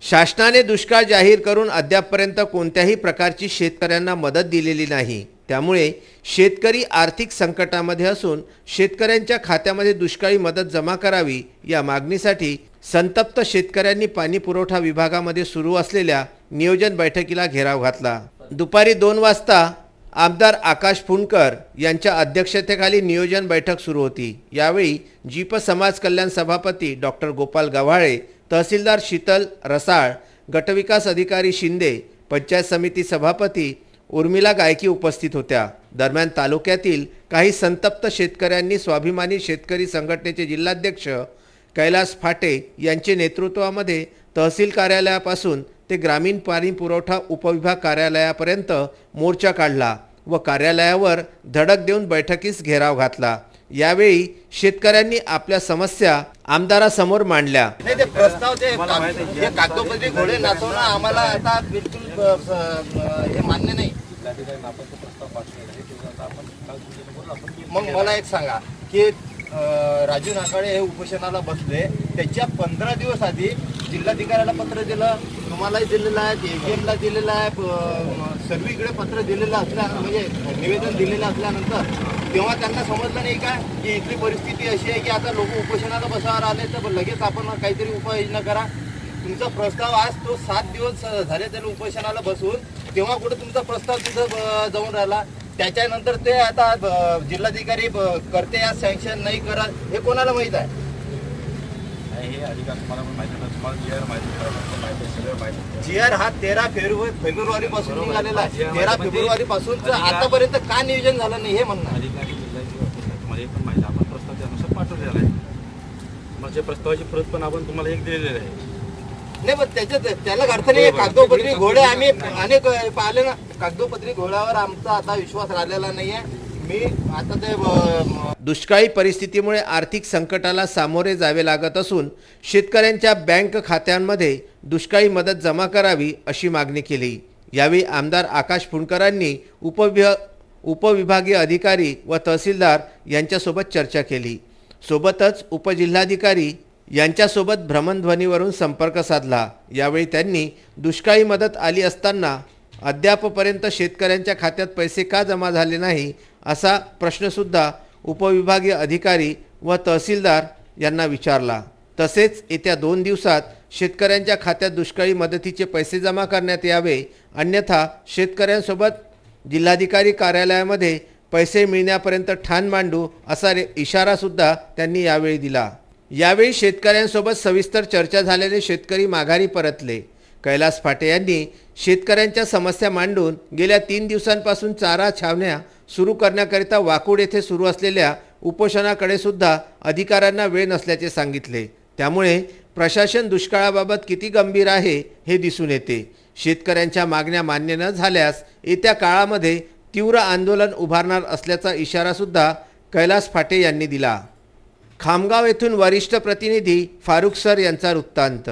शासनाने दुष्काळ जाहीर करून अद्यापपर्यंत कोणत्याही प्रकारची शेतकऱ्यांना मदत दिलेली नाही। त्यामुळे शेतकरी आर्थिक संकटामध्ये असून शेतकऱ्यांच्या खात्यामध्ये दुष्काळी मदत जमा करावी या मागणीसाठी संतप्त शेतकऱ्यांनी पाणी पुरवठा विभागामध्ये सुरू असलेल्या नियोजन बैठकीला घेराव घातला। दुपारी 2 वाजता आमदार आकाश फुंडकर यांच्या अध्यक्षतेखाली नियोजन बैठक सुरू होती। यावेळी जीप समाज कल्याण सभापती डॉक्टर गोपाल गव्हाळे, तहसीलदार शीतल रसाळ, गटविकास अधिकारी शिंदे, पंचायत समिती सभापती उर्मिला गायकी उपस्थित होत्या। दरम्यान तालुक्यातील काही संतप्त शेतकऱ्यांनी स्वाभिमानी शेतकरी संघटनेचे जिल्हाध्यक्ष कैलास फाटे यांचे नेतृत्वामध्ये तहसील कार्यालयापासून ते ग्रामीण पाणी पुरवठा उपविभाग कार्यालयापर्यंत मोर्चा काढला व कार्यालयावर धडक देऊन बैठकीस घेराव घातला। यावेळी शेतकऱ्यांनी आपल्या समस्या आमदारासमोर मांडल्या। नाही ते प्रस्ताव ते कागदोपत्री घोडे नाचवणं आम्हाला आता बिलकुल हे मान्य नाही। मग मला एक सांगा की राजू नाकाळे हे उपोषणाला बसले, त्याच्या 15 दिवस आधी जिल्हाधिकाऱ्याला पत्र दिलं, तुम्हालाही दिलेलं आहे, एजीएमला दिलेलं आहे, सर्वीकडे पत्र दिलेलं असल्यानंतर म्हणजे निवेदन दिलेलं असल्यानंतर तेव्हा त्यांना समजलं नाही का की इथली परिस्थिती अशी आहे की आता लोक उपोषणाला बसावर आले तर लगेच आपण काहीतरी उपाययोजना करा। तुमचा प्रस्ताव आज तो 7 दिवस झाले त्याला उपोषणाला बसून, तेव्हा कुठे तुमचा प्रस्ताव तिथं जाऊन राहिला। त्याच्यानंतर ते आता जिल्हाधिकारी करते या सँक्शन नाही करत हे कोणाला माहित आहे? जीआर हा 13 फेब्रुवारी पासून निघालेला आहे। 13 फेब्रुवारी पासून आतापर्यंत का नियोजन झालं नाही हे म्हणणं। आपण प्रस्ताव त्यानुसार पाठवलेला आहे, म्हणजे प्रस्तावाची प्रत पण आपण तुम्हाला एक दिलेली आहे। नाही पण त्याच्यात त्याला अर्थ नाही। कागदोपत्री घोडे आम्ही अनेक पाहिले ना, कागदोपत्री घोड्यावर आमचा आता विश्वास राहिलेला नाहीये। मी आता ते दुष्काळी परिस्थितीमुळे आर्थिक संकटाला सामोरे जावे लागत असून शेतकऱ्यांच्या बँक खात्यांमध्ये दुष्काळी मदत जमा करावी अशी मागणी केली। यावेळी आमदार आकाश फुंडकरांनी उपविभागीय अधिकारी व तहसीलदार यांच्यासोबत चर्चा केली। सोबतच उपजिल्हाधिकारी यांच्यासोबत भ्रमणध्वनीवरून संपर्क साधला। यावेळी त्यांनी दुष्काळी मदत आली असताना अद्यापपर्यंत शेतकऱ्यांच्या खात्यात पैसे का जमा झाले नाही असा प्रश्नसुद्धा उपविभागीय अधिकारी व तहसीलदार यांना विचारला। तसेच येत्या 2 दिवसात शेतकऱ्यांच्या खात्यात दुष्काळी मदतीचे पैसे जमा करण्यात यावे, अन्यथा शेतकऱ्यांसोबत जिल्हाधिकारी कार्यालयामध्ये पैसे मिळण्यापर्यंत ठाण मांडू असा इशारासुद्धा त्यांनी यावेळी दिला। यावेळी शेतकऱ्यांसोबत सविस्तर चर्चा झाल्याने शेतकरी माघारी परतले। कैलास फाटे यांनी शेतकऱ्यांच्या समस्या मांडून गेल्या 3 दिवसांपासून चारा छावण्या सुरू करण्याकरिता वाकुड येथे सुरू असलेल्या उपोषणाकडे सुद्धा अधिकाऱ्यांना वेळ नसल्याचे सांगितले। त्यामुळे प्रशासन दुष्काळाबाबत किती गंभीर आहे हे दिसून येते। शेतकऱ्यांच्या मागण्या मान्य न झाल्यास येत्या काळामध्ये तीव्र आंदोलन उभारणार असल्याचा इशारासुद्धा कैलास फाटे यांनी दिला। खामगाव येथून वरिष्ठ प्रतिनिधी फारुख सर यांचा वृत्तांत।